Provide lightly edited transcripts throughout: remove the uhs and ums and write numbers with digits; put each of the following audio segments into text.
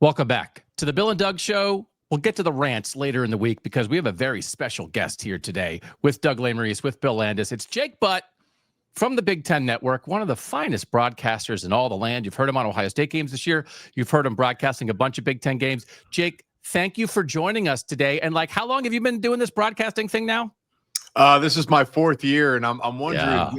Welcome back to the Bill and Doug Show. We'll get to the rants later in the week because we have a very special guest here today with Doug Lesmerises, with Bill Landis. It's Jake Butt from the Big Ten Network, one of the finest broadcasters in all the land. You've heard him on Ohio State games this year. You've heard him broadcasting a bunch of Big Ten games. Jake, thank you for joining us today. And how long have you been doing this broadcasting thing now? This is my fourth year, and I'm wondering,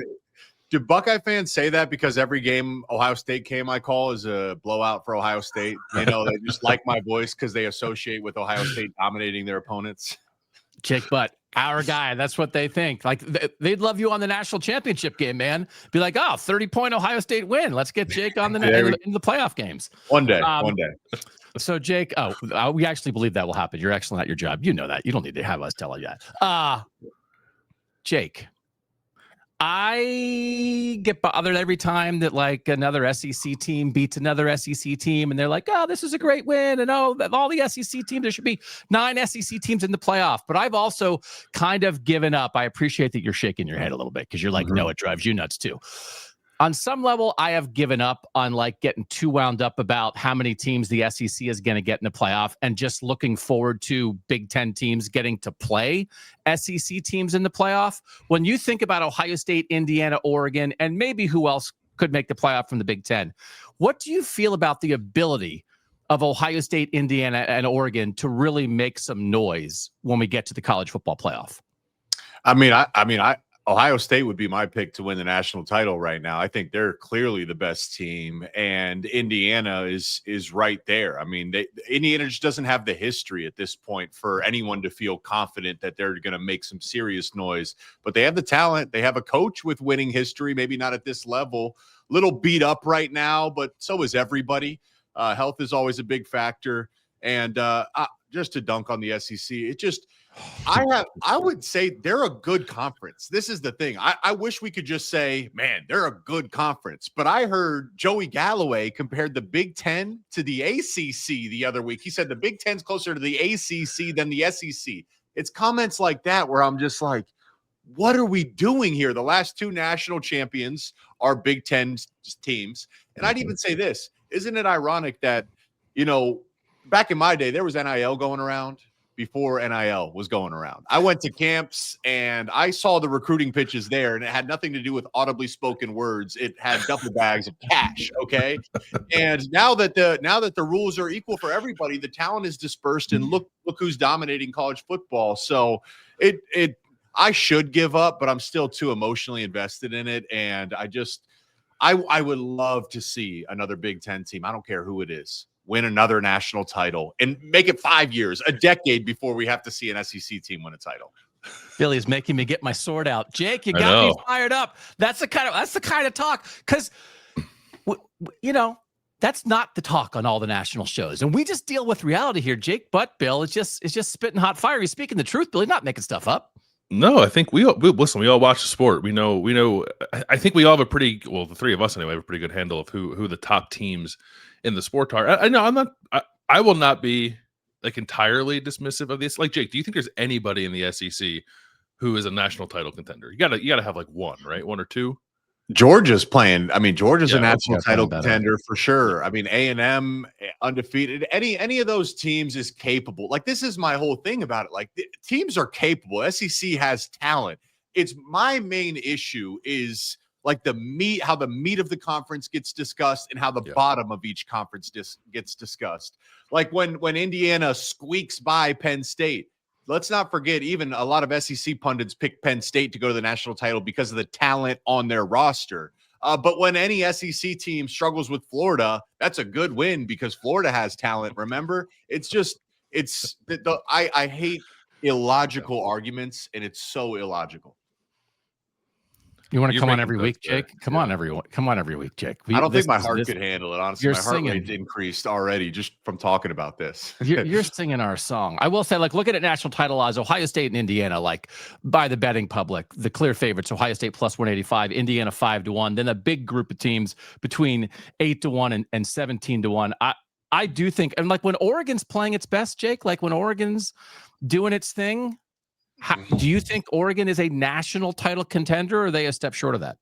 do Buckeye fans say that because every game Ohio State game I call is a blowout for Ohio State? You know, they just like my voice because they associate with Ohio State dominating their opponents. Jake Butt, our guy. That's what they think. They'd love you on the national championship game, man. Be like, 30-point Ohio State win. Let's get Jake on in the playoff games. One day. So, Jake, we actually believe that will happen. You're excellent at your job. You know that. You don't need to have us tell you that. Jake, I get bothered every time that another SEC team beats another SEC team, and they're like, "Oh, this is a great win," and all the SEC teams. There should be 9 SEC teams in the playoff. But I've also kind of given up. I appreciate that you're shaking your head a little bit because you're like, "No, it drives you nuts too." On some level, I have given up on getting too wound up about how many teams the SEC is going to get in the playoff and just looking forward to Big Ten teams getting to play SEC teams in the playoff. When you think about Ohio State, Indiana, Oregon, and maybe who else could make the playoff from the Big Ten, what do you feel about the ability of Ohio State, Indiana, and Oregon to really make some noise when we get to the college football playoff? Ohio State would be my pick to win the national title right now. I think they're clearly the best team, and Indiana is right there. I mean, Indiana just doesn't have the history at this point for anyone to feel confident that they're going to make some serious noise. But they have the talent. They have a coach with winning history, maybe not at this level. Little beat up right now, but so is everybody. Health is always a big factor. And just to dunk on the SEC, I would say they're a good conference. This is the thing. I wish we could just say, man, they're a good conference. But I heard Joey Galloway compared the Big Ten to the ACC the other week. He said the Big Ten's closer to the ACC than the SEC. It's comments like that where I'm just like, what are we doing here? The last 2 national champions are Big Ten teams. And I'd even say this. Isn't it ironic that, back in my day, there was NIL going around before NIL was going around. I went to camps and I saw the recruiting pitches there, and it had nothing to do with audibly spoken words. It had duffel bags of cash. Okay. And now that the rules are equal for everybody, the talent is dispersed, and look who's dominating college football. So I should give up, but I'm still too emotionally invested in it. And I would love to see another Big Ten team. I don't care who it is, win another national title and make it 5 years, a decade before we have to see an SEC team win a title. Billy's making me get my sword out. Jake, you got me fired up. That's the kind of talk, because that's not the talk on all the national shows, and we just deal with reality here. Jake Butt, Bill, is just spitting hot fire. He's speaking the truth, Billy, not making stuff up. No, I think we all watch the sport. We know. I think we all have the 3 of us anyway, have a pretty good handle of who the top teams in the sport are. I know I will not be entirely dismissive of this. Jake, do you think there's anybody in the SEC who is a national title contender? You gotta have one, right? 1 or 2. Georgia's playing. I mean, Georgia's a national title contender for sure. I mean, A&M undefeated. Any of those teams is capable. This is my whole thing about it. The teams are capable. SEC has talent. It's my main issue is how the meat of the conference gets discussed and how the bottom of each conference gets discussed. When Indiana squeaks by Penn State. Let's not forget, even a lot of SEC pundits picked Penn State to go to the national title because of the talent on their roster. But when any SEC team struggles with Florida, that's a good win because Florida has talent. Remember, I hate illogical arguments, and it's so illogical. You want to come on every week, Jake? Come on every week, Jake. I don't think my heart could handle it, honestly. My heart rate increased already just from talking about this. You're singing our song. I will say, look at it, national title odds. Ohio State and Indiana, by the betting public, the clear favorites. Ohio State plus 185, Indiana 5-1. Then a big group of teams between 8-1 and 17-1. I do think, and when Oregon's playing its best, Jake, when Oregon's doing its thing, do you think Oregon is a national title contender, or are they a step short of that?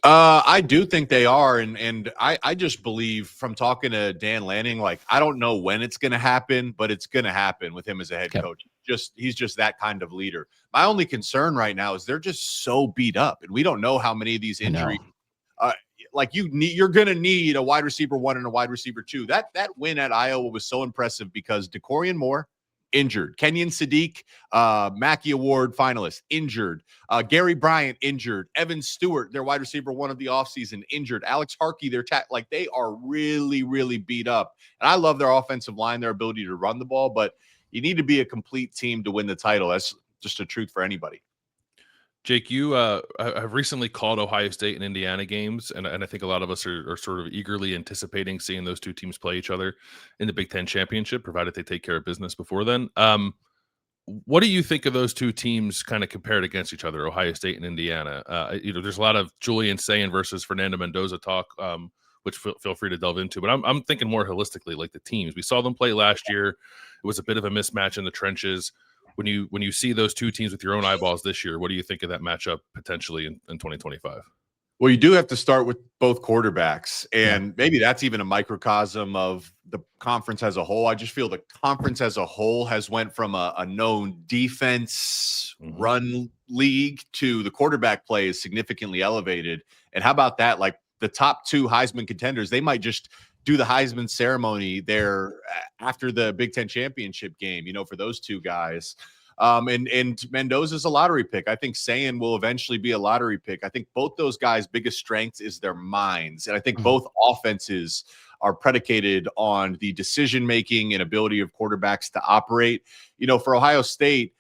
I do think they are, and I just believe from talking to Dan Lanning, like I don't know when it's going to happen, but it's going to happen with him as a head coach. He's just that kind of leader. My only concern right now is they're just so beat up, and we don't know how many of these injuries. Like you're going to need a wide receiver 1 and a wide receiver 2. That win at Iowa was so impressive because DeCorian Moore injured, Kenyon Sadiq, Mackey Award finalist, injured, Gary Bryant injured, Evan Stewart, their wide receiver 1 of the offseason, injured, Alex Harkey, like they are really, really beat up. And I love their offensive line, their ability to run the ball, but you need to be a complete team to win the title. That's just a truth for anybody. Jake, you have recently called Ohio State and Indiana games, and I think a lot of us are sort of eagerly anticipating seeing those two teams play each other in the Big Ten championship, provided they take care of business before then. What do you think of those two teams kind of compared against each other, Ohio State and Indiana? There's a lot of Julian Sayin versus Fernando Mendoza talk, which feel free to delve into. But I'm thinking more holistically, like the teams. We saw them play last year. It was a bit of a mismatch in the trenches. When you see those two teams with your own eyeballs this year, what do you think of that matchup potentially in 2025? Well, you do have to start with both quarterbacks, and maybe that's even a microcosm of the conference as a whole. I just feel the conference as a whole has went from a known defense run league to the quarterback play is significantly elevated. And how about that? Like the top 2 Heisman contenders, they might just do the Heisman ceremony there after the Big Ten championship game, for those 2 guys. And Mendoza's a lottery pick. I think Sayin will eventually be a lottery pick. I think both those guys' biggest strengths is their minds. And I think both offenses are predicated on the decision-making and ability of quarterbacks to operate. For Ohio State,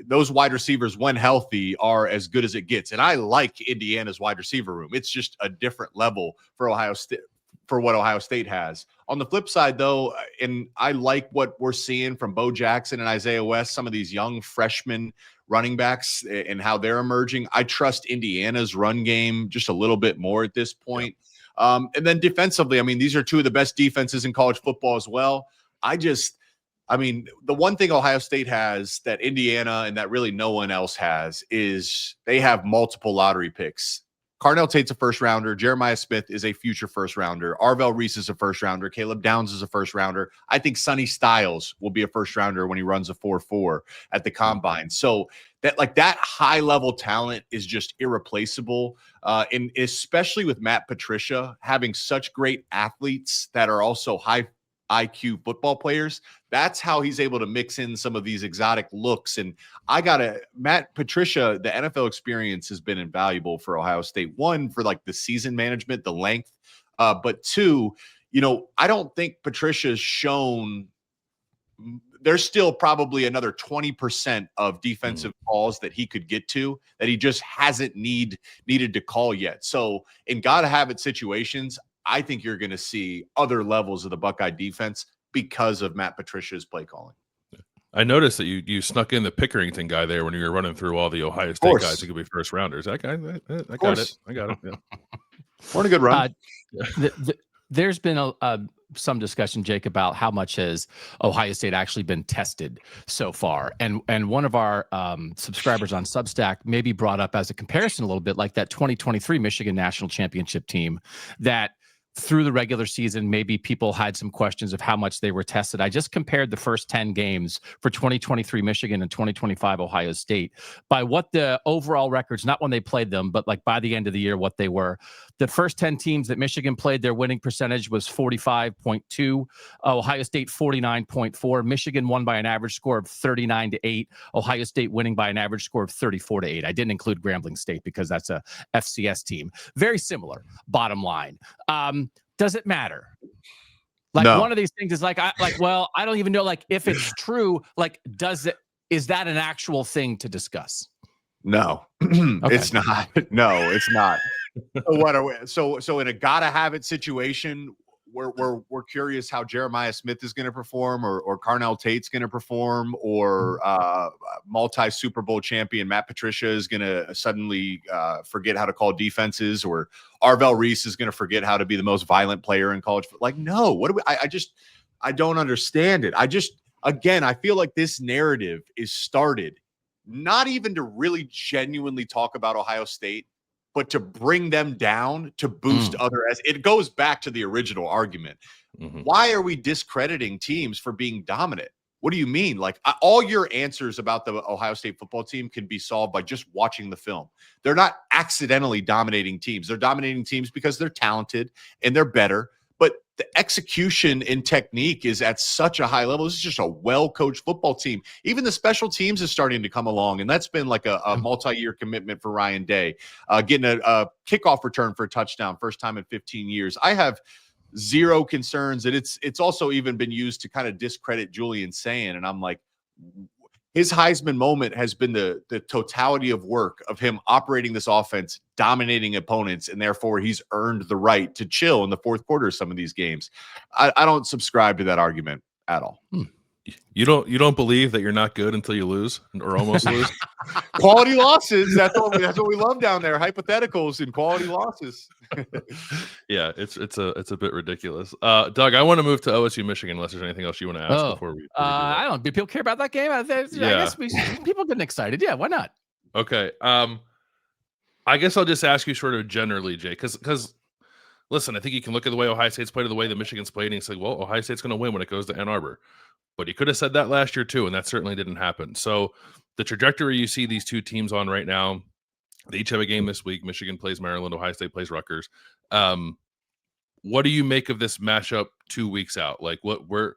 those wide receivers, when healthy, are as good as it gets. And I like Indiana's wide receiver room. It's just a different level for Ohio State, for what Ohio State has. On the flip side, though, and I like what we're seeing from Bo Jackson and Isaiah West, some of these young freshman running backs and how they're emerging. I trust Indiana's run game just a little bit more at this point. And then defensively, I mean, these are 2 of the best defenses in college football as well. The one thing Ohio State has that Indiana and that really no one else has is they have multiple lottery picks. Carnell Tate's a first rounder. Jeremiah Smith is a future first rounder. Arvell Reese is a first rounder. Caleb Downs is a first rounder. I think Sonny Styles will be a first rounder when he runs a 4.4 at the combine. So that high level talent is just irreplaceable. And especially with Matt Patricia having such great athletes that are also high IQ football players, that's how he's able to mix in some of these exotic looks. And Matt Patricia, the NFL experience has been invaluable for Ohio State. 1, for like the season management, the length, but 2, I don't think Patricia's shown. There's still probably another 20% of defensive calls that he could get to that he just hasn't needed to call yet. So in gotta have it situations, I think you're going to see other levels of the Buckeye defense because of Matt Patricia's play calling. I noticed that you snuck in the Pickerington guy there when you were running through all the Ohio State guys who could be first rounders. That guy, I got it. Yeah. We're in a good run. There's been some discussion, Jake, about how much has Ohio State actually been tested so far. And one of our subscribers on Substack maybe brought up as a comparison a little bit like that 2023 Michigan National Championship team that through the regular season, maybe people had some questions of how much they were tested. I just compared the first 10 games for 2023 Michigan and 2025 Ohio State by what the overall records, not when they played them, but like by the end of the year, what they were. The first 10 teams that Michigan played, their winning percentage was 45.2, Ohio State 49.4. Michigan won by an average score of 39-8. Ohio State winning by an average score of 34-8. I didn't include Grambling State because that's a FCS team. Very similar, bottom line. Does it matter? Like no. One of these things is like, I don't even know like if it's true, like is that an actual thing to discuss? No, okay. It's not. No, it's not. What are we? So in a gotta have it situation, we're curious how Jeremiah Smith is going to perform, or Carnell Tate's going to perform, or multi Super Bowl champion Matt Patricia is going to suddenly forget how to call defenses, or Arvell Reese is going to forget how to be the most violent player in college. Like, no, what do we? I don't understand it. I feel like this narrative is started not even to really genuinely talk about Ohio State, but to bring them down to boost it goes back to the original argument. Why are we discrediting teams for being dominant? What do you mean? Like all your answers about the Ohio State football team can be solved by just watching the film. They're not accidentally dominating teams. They're dominating teams because they're talented and they're better. But the execution and technique is at such a high level. This is just a well-coached football team. Even the special teams is starting to come along, and that's been like a multi-year commitment for Ryan Day. Getting a kickoff return for a touchdown, first time in 15 years. I have zero concerns that it's also even been used to kind of discredit Julian Sayin, and I'm like, his Heisman moment has been the totality of work of him operating this offense, dominating opponents, and therefore he's earned the right to chill in the fourth quarter of some of these games. I don't subscribe to that argument at all. You don't believe that you're not good until you lose or almost lose? Quality losses. That's what we love down there. Hypotheticals and quality losses. Yeah, it's a bit ridiculous. Doug, I want to move to OSU Michigan unless there's anything else you want to ask before we do that. I don't. Do people care about that game? I guess people getting excited. Yeah, why not? Okay. I guess I'll just ask you sort of generally, Jay, because listen, I think you can look at the way Ohio State's played or the way that Michigan's played, and you say, well, Ohio State's going to win when it goes to Ann Arbor. But you could have said that last year too, and that certainly didn't happen. So the trajectory you see these two teams on right now, they each have a game this week. Michigan plays Maryland, Ohio State plays Rutgers. What do you make of this matchup 2 weeks out? Like, where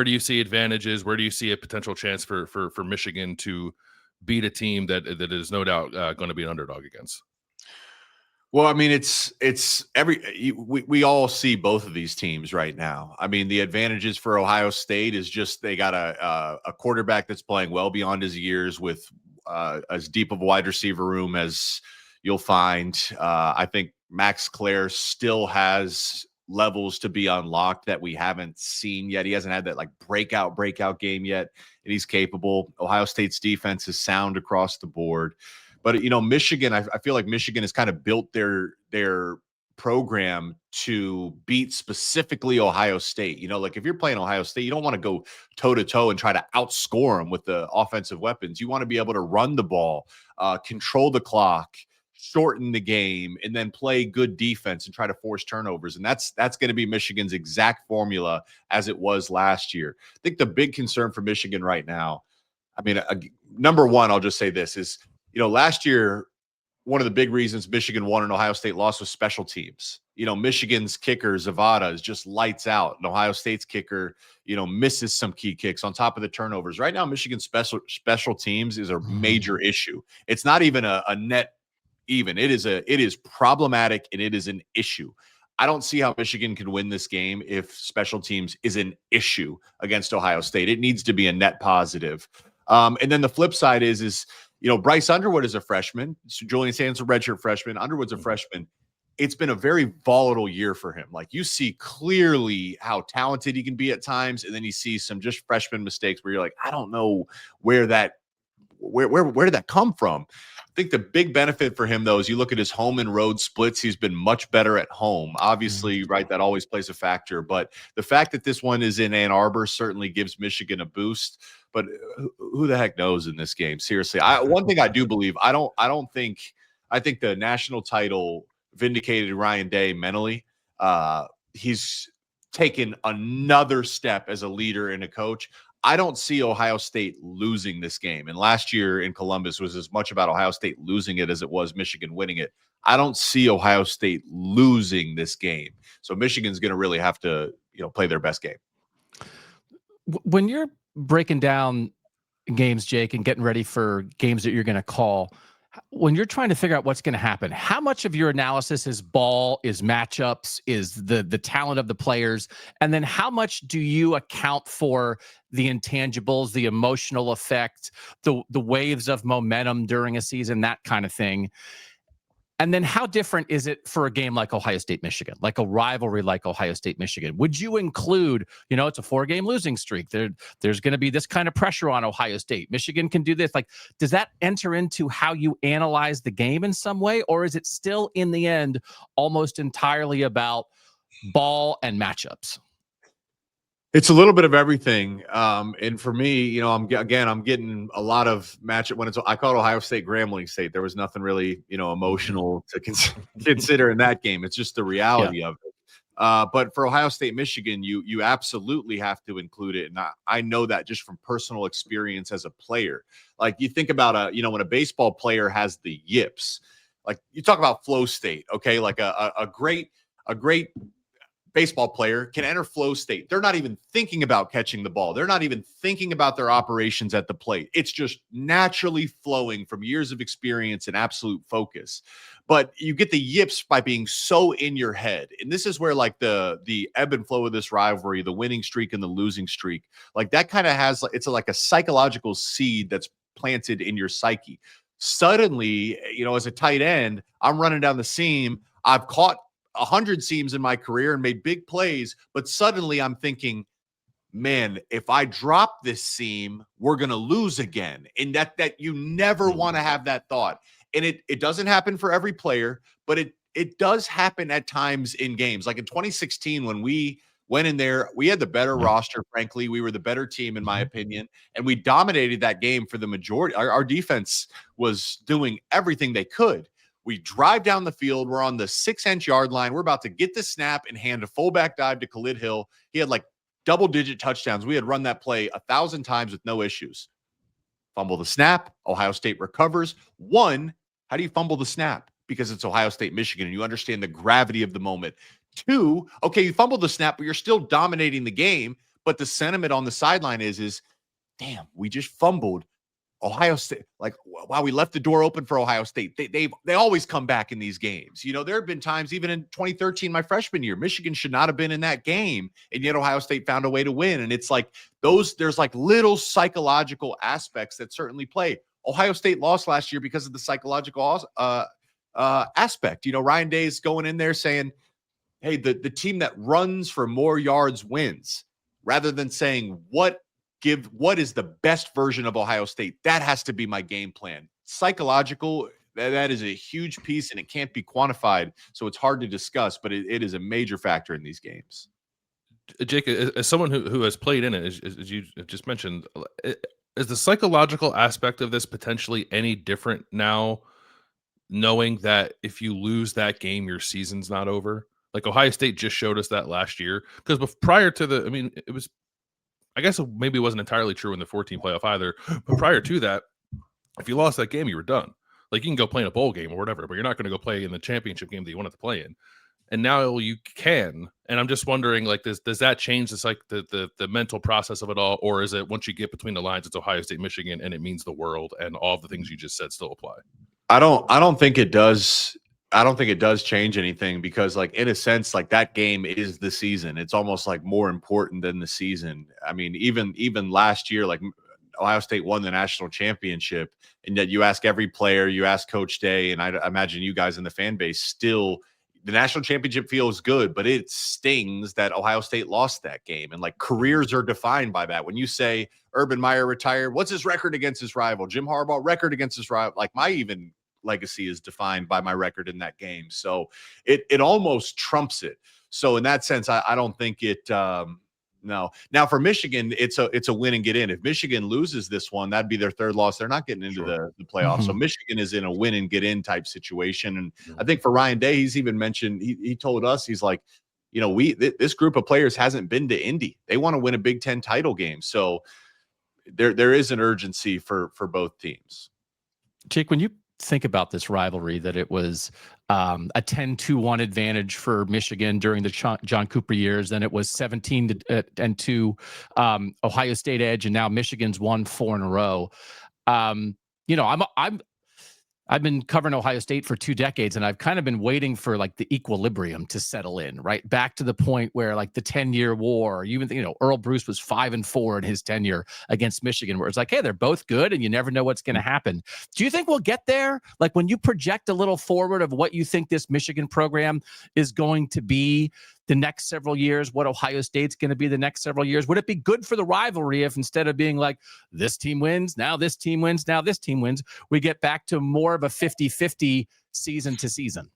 do you see advantages? Where do you see a potential chance for Michigan to beat a team that is no doubt going to be an underdog against? Well, I mean, we all see both of these teams right now. I mean, the advantages for Ohio State is just they got a quarterback that's playing well beyond his years with as deep of a wide receiver room as you'll find. I think Max Clare still has levels to be unlocked that we haven't seen yet. He hasn't had that like breakout game yet, and he's capable. Ohio State's defense is sound across the board. But, Michigan, I feel like Michigan has kind of built their program to beat specifically Ohio State. Like if you're playing Ohio State, you don't want to go toe-to-toe and try to outscore them with the offensive weapons. You want to be able to run the ball, control the clock, shorten the game, and then play good defense and try to force turnovers. And that's going to be Michigan's exact formula as it was last year. I think the big concern for Michigan right now, I mean, number one, I'll just say this is, last year, one of the big reasons Michigan won and Ohio State lost was special teams. Michigan's kicker, Zavada, is just lights out. And Ohio State's kicker, misses some key kicks on top of the turnovers. Right now, Michigan's special teams is a major issue. It's not even a net even. It is problematic, and it is an issue. I don't see how Michigan can win this game if special teams is an issue against Ohio State. It needs to be a net positive. And then the flip side is Bryce Underwood is a freshman. So Julian Sanders a redshirt freshman. Underwood's a freshman. It's been a very volatile year for him. Like you see clearly how talented he can be at times, and then you see some just freshman mistakes where you're like, I don't know where did that come from? I think the big benefit for him, though, is you look at his home and road splits. He's been much better at home. Obviously, right, that always plays a factor. But the fact that this one is in Ann Arbor certainly gives Michigan a boost. But who the heck knows in this game? Seriously, one thing I do believe, I think the national title vindicated Ryan Day mentally. He's taken another step as a leader and a coach. I don't see Ohio State losing this game. And last year in Columbus was as much about Ohio State losing it as it was Michigan winning it. I don't see Ohio State losing this game. So Michigan's going to really have to, play their best game. When you're breaking down games, Jake, and getting ready for games that you're going to call, when you're trying to figure out what's going to happen, how much of your analysis is ball, is matchups, is the talent of the players, and then how much do you account for the intangibles, the emotional effect, the waves of momentum during a season, that kind of thing? And then how different is it for a game like Ohio State, Michigan, like a rivalry like Ohio State, Michigan? Would you include, it's a 4-game losing streak. There's going to be this kind of pressure on Ohio State. Michigan can do this. Like, does that enter into how you analyze the game in some way? Or is it still, in the end, almost entirely about ball and matchups? It's a little bit of everything. And for me, you know, I'm getting a lot of matchup when I call it Ohio State Grambling State. There was nothing really, you know, emotional to consider in that game. It's just the reality of it. But for Ohio State, Michigan, you absolutely have to include it. And I know that just from personal experience as a player. Like you think about when a baseball player has the yips, like you talk about flow state, okay? Like a great baseball player can enter flow state. They're not even thinking about catching the ball. They're not even thinking about their operations at the plate. It's just naturally flowing from years of experience and absolute focus. But you get the yips by being so in your head. And this is where like the ebb and flow of this rivalry, the winning streak and the losing streak, like that kind of has, it's like a psychological seed that's planted in your psyche. Suddenly, you know, as a tight end, I'm running down the seam. I've caught 100 seams in my career and made big plays, but suddenly I'm thinking, man, if I drop this seam, we're going to lose again. And that you never want to have that thought. And it doesn't happen for every player, but it does happen at times in games. Like in 2016, when we went in there, we had the better roster, frankly. We were the better team, in my opinion, and we dominated that game for the majority. Our defense was doing everything they could. We drive down the field. We're on the 6-inch yard line. We're about to get the snap and hand a fullback dive to Khalid Hill. He had like double-digit touchdowns. We had run that play 1,000 times with no issues. Fumble the snap. Ohio State recovers. One, how do you fumble the snap? Because it's Ohio State, Michigan, and you understand the gravity of the moment. Two, okay, you fumbled the snap, but you're still dominating the game. But the sentiment on the sideline is, damn, we just fumbled. Ohio State, like, wow, we left the door open for Ohio State. They always come back in these games. You know, there have been times, even in 2013, my freshman year, Michigan should not have been in that game, and yet Ohio State found a way to win. And it's like there's like little psychological aspects that certainly play. Ohio State lost last year because of the psychological aspect. You know, Ryan Day's going in there saying, hey, the team that runs for more yards wins, rather than saying what is the best version of Ohio State. That has to be my game plan. Psychological, that is a huge piece, and it can't be quantified, so it's hard to discuss, but it is a major factor in these games. Jake, as someone who has played in it, as you just mentioned, is the psychological aspect of this potentially any different now, knowing that if you lose that game, your season's not over? Like Ohio State just showed us that last year, because prior to it was, I guess it maybe wasn't entirely true in the 14 playoff either, but prior to that, if you lost that game, you were done. Like you can go play in a bowl game or whatever, but you're not going to go play in the championship game that you wanted to play in. And now you can. And I'm just wondering, like, does that change the mental process of it all, or is it once you get between the lines, it's Ohio State, Michigan, and it means the world, and all of the things you just said still apply? I don't think it does. I don't think it does change anything, because like in a sense, like that game is the season. It's almost like more important than the season. I mean, even last year, like Ohio State won the national championship, and yet you ask every player, you ask Coach Day, and I imagine you guys in the fan base, still the national championship feels good, but it stings that Ohio State lost that game. And like careers are defined by that. When you say Urban Meyer retired, what's his record against his rival? Jim Harbaugh, record against his rival. Like my even legacy is defined by my record in that game. So it almost trumps it. So in that sense, I don't think it no. Now for Michigan, it's a win and get in. If Michigan loses this one, that'd be their third loss. They're not getting into the playoffs. Mm-hmm. So Michigan is in a win and get in type situation. And I think for Ryan Day, he's even mentioned, he told us, he's like, you know, this group of players hasn't been to Indy. They want to win a Big Ten title game. So there is an urgency for both teams. Jake, when you think about this rivalry, that it was a 10-1 advantage for Michigan during the John Cooper years, then it was 17-2 Ohio State edge, and now Michigan's won 4 in a row. You know, I've been covering Ohio State for 2 decades, and I've kind of been waiting for like the equilibrium to settle in, right? Back to the point where like the 10-year war, you know, Earl Bruce was 5-4 in his tenure against Michigan, where it's like, hey, they're both good and you never know what's going to happen. Do you think we'll get there? Like when you project a little forward of what you think this Michigan program is going to be the next several years, what Ohio State's going to be the next several years, would it be good for the rivalry if instead of being like this team wins, now this team wins, now this team wins, we get back to more of a 50-50 season to season?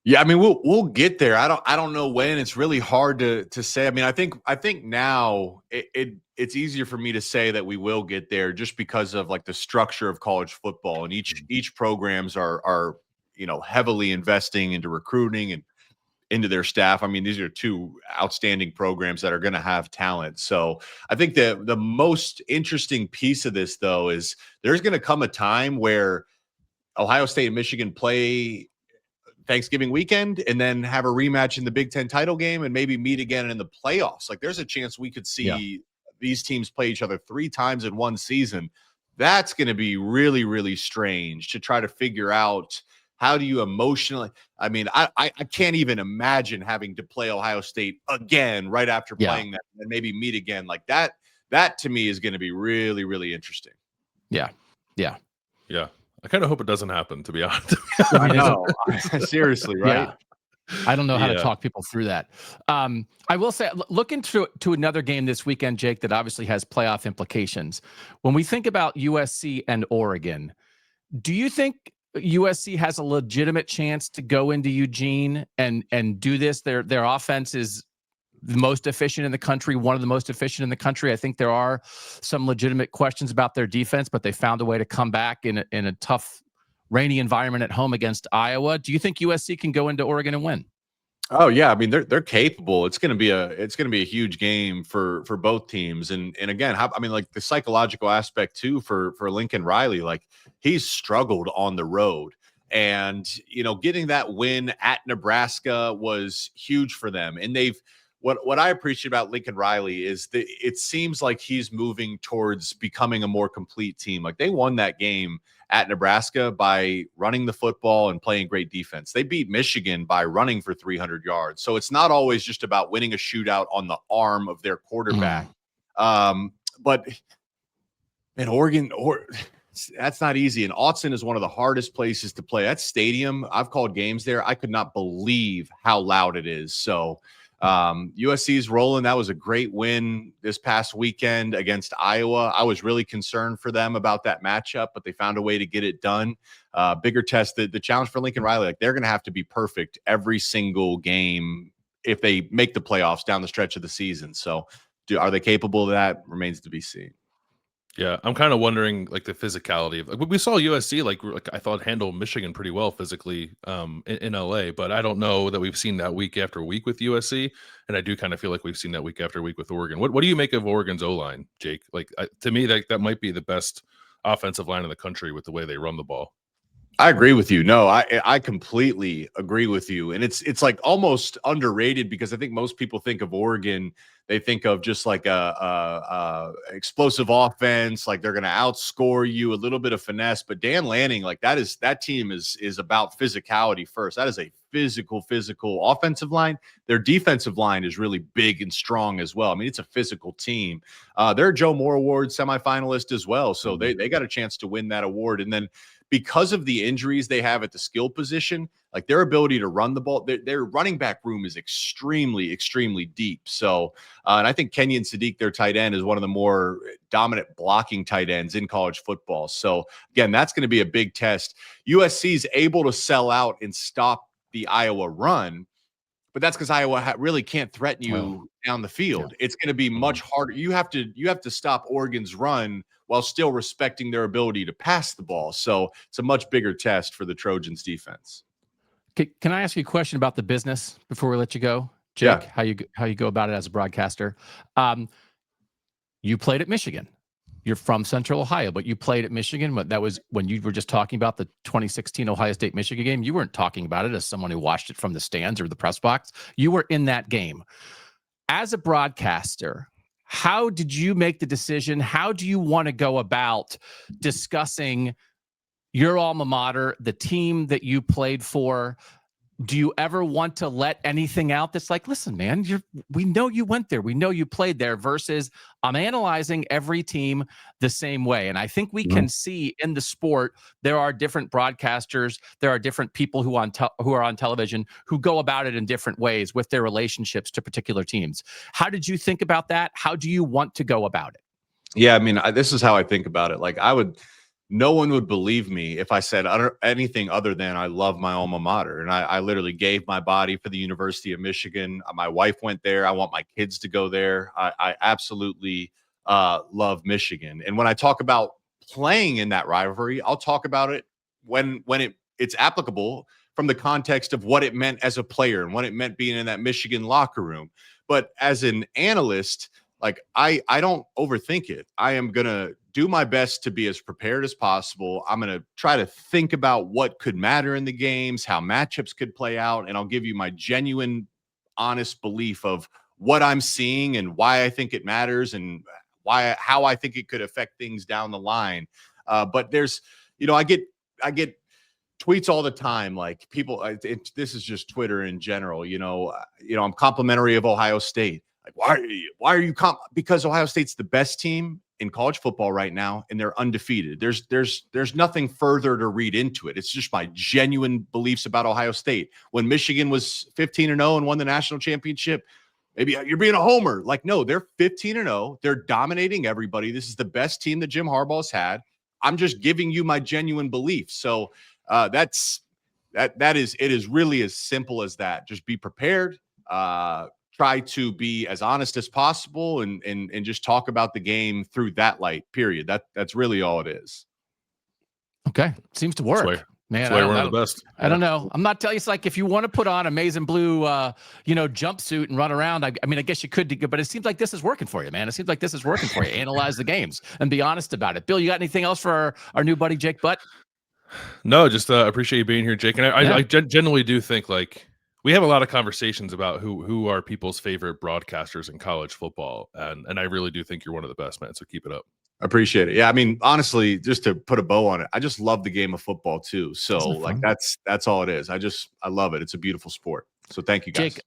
Yeah, I mean, we'll get there. I don't know when. It's really hard to say. I mean, I think now it's easier for me to say that we will get there just because of like the structure of college football, and each programs are heavily investing into recruiting and into their staff. I mean, these are two outstanding programs that are going to have talent. So I think the most interesting piece of this, though, is there's going to come a time where Ohio State and Michigan play Thanksgiving weekend and then have a rematch in the Big Ten title game and maybe meet again in the playoffs. Like there's a chance we could see these teams play each other 3 times in one season. That's going to be really, really strange to try to figure out. How do you emotionally? I mean, I can't even imagine having to play Ohio State again right after playing that and maybe meet again like that. That to me is going to be really, really interesting. Yeah. I kind of hope it doesn't happen, to be honest. I know. Seriously, right? Yeah. I don't know how to talk people through that. I will say, look into another game this weekend, Jake, that obviously has playoff implications. When we think about USC and Oregon, do you think USC has a legitimate chance to go into Eugene and do this? Their offense is the most efficient in the country, one of the most efficient in the country. I think there are some legitimate questions about their defense, but they found a way to come back in a tough, rainy environment at home against Iowa. Do you think USC can go into Oregon and win? Oh yeah, I mean they're capable. It's going to be a huge game for both teams. And again, like the psychological aspect too for Lincoln Riley, like he's struggled on the road. And getting that win at Nebraska was huge for them. And what I appreciate about Lincoln Riley is that it seems like he's moving towards becoming a more complete team. Like they won that game at Nebraska by running the football and playing great defense. They beat Michigan by running for 300 yards. So it's not always just about winning a shootout on the arm of their quarterback. But in Oregon, that's not easy. And Autzen is one of the hardest places to play. That stadium, I've called games there. I could not believe how loud it is. So USC's rolling. That was a great win this past weekend against Iowa. I was really concerned for them about that matchup, but they found a way to get it done. Bigger test. The challenge for Lincoln Riley, like they're going to have to be perfect every single game if they make the playoffs down the stretch of the season. So are they capable of that? Remains to be seen. Yeah, I'm kind of wondering like the physicality of we saw USC like I thought handle Michigan pretty well physically in LA, but I don't know that we've seen that week after week with USC, and I do kind of feel like we've seen that week after week with Oregon. What do you make of Oregon's O-line, Jake? Like to me that might be the best offensive line in the country with the way they run the ball. I agree with you. No, I completely agree with you. And it's like almost underrated because I think most people think of Oregon, they think of just like a explosive offense, like they're going to outscore you, a little bit of finesse. But Dan Lanning, like that team is about physicality first. That is a physical offensive line. Their defensive line is really big and strong as well. I mean, it's a physical team. They're a Joe Moore Award semifinalist as well. So they got a chance to win that award. And then because of the injuries they have at the skill position, like their ability to run the ball, their running back room is extremely, extremely deep. So, and I think Kenyon Sadiq, their tight end, is one of the more dominant blocking tight ends in college football. So again, that's going to be a big test. USC is able to sell out and stop the Iowa run, but that's because Iowa really can't threaten you down the field. Yeah. It's going to be much harder. You have to stop Oregon's run while still respecting their ability to pass the ball. So it's a much bigger test for the Trojans defense. Can I ask you a question about the business before we let you go, Jake? Yeah. How you go about it as a broadcaster? You played at Michigan. You're from Central Ohio, but you played at Michigan. That was when you were just talking about the 2016 Ohio State-Michigan game. You weren't talking about it as someone who watched it from the stands or the press box. You were in that game. As a broadcaster, how did you make the decision? How do you want to go about discussing your alma mater, the team that you played for? Do you ever want to let anything out that's like, listen, man, we know you went there. We know you played there versus I'm analyzing every team the same way. And I think we can see in the sport, there are different broadcasters. There are different people who are on television who go about it in different ways with their relationships to particular teams. How did you think about that? How do you want to go about it? Yeah, I mean, this is how I think about it. Like no one would believe me if I said anything other than I love my alma mater. And I literally gave my body for the University of Michigan. My wife went there. I want my kids to go there. I absolutely love Michigan. And when I talk about playing in that rivalry, I'll talk about it when it's applicable from the context of what it meant as a player and what it meant being in that Michigan locker room. But as an analyst, like I don't overthink it. I am going to do my best to be as prepared as possible. I'm going to try to think about what could matter in the games, how matchups could play out, and I'll give you my genuine, honest belief of what I'm seeing and why I think it matters and how I think it could affect things down the line. But there's, I get tweets all the time, like people. This is just Twitter in general. I'm complimentary of Ohio State. Like, why are you because Ohio State's the best team in college football right now, and they're undefeated. There's nothing further to read into it. It's just my genuine beliefs about Ohio State. When Michigan was 15-0 and won the national championship, maybe you're being a homer. Like, no, they're 15-0. They're dominating everybody. This is the best team that Jim Harbaugh's had. I'm just giving you my genuine beliefs. So it is really as simple as that. Just be prepared. Try to be as honest as possible and just talk about the game through that light, period. That's really all it is. Okay. Seems to work. Man, that's why we're one of the best. I don't know. I'm not telling you. It's like if you want to put on a maize and blue, jumpsuit and run around. I mean, I guess you could, but it seems like this is working for you, man. It seems like this is working for you. Analyze the games and be honest about it. Bill, you got anything else for our new buddy Jake Butt? No, just appreciate you being here, Jake. And I generally do think like we have a lot of conversations about who are people's favorite broadcasters in college football, and I really do think you're one of the best, man. So keep it up. I appreciate it. Yeah, I mean, honestly, just to put a bow on it, I just love the game of football too. So like that's all it is. I love it. It's a beautiful sport. So thank you, guys. Jake,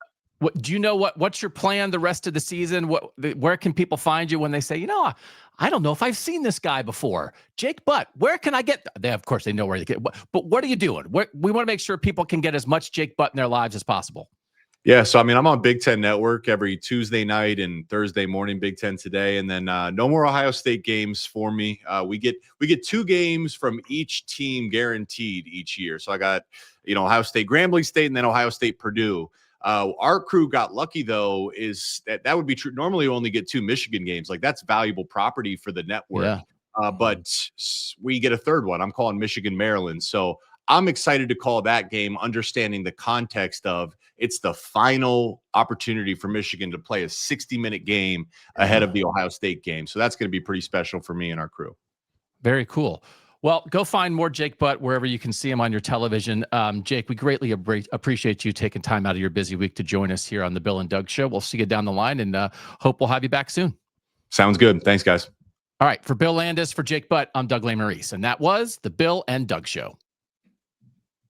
do you know what's your plan the rest of the season? Where can people find you when they say, I don't know if I've seen this guy before, Jake Butt? Where can I get? Of course, they know where you get. But what are you doing? We want to make sure people can get as much Jake Butt in their lives as possible. Yeah, so I mean, I'm on Big Ten Network every Tuesday night and Thursday morning, Big Ten Today, and then no more Ohio State games for me. We get 2 games from each team guaranteed each year. So I got Ohio State, Grambling State, and then Ohio State, Purdue. Our crew got lucky though, is that would be true. Normally, you only get 2 Michigan games. Like that's valuable property for the network. Yeah. But we get a third one. I'm calling Michigan, Maryland. So I'm excited to call that game, understanding the context of it's the final opportunity for Michigan to play a 60-minute game ahead of the Ohio State game. So that's going to be pretty special for me and our crew. Very cool. Well, go find more Jake Butt wherever you can see him on your television. Jake, we greatly appreciate you taking time out of your busy week to join us here on the Bill and Doug Show. We'll see you down the line and hope we'll have you back soon. Sounds good. Thanks, guys. All right. For Bill Landis, for Jake Butt, I'm Doug Lesmerises, and that was the Bill and Doug Show.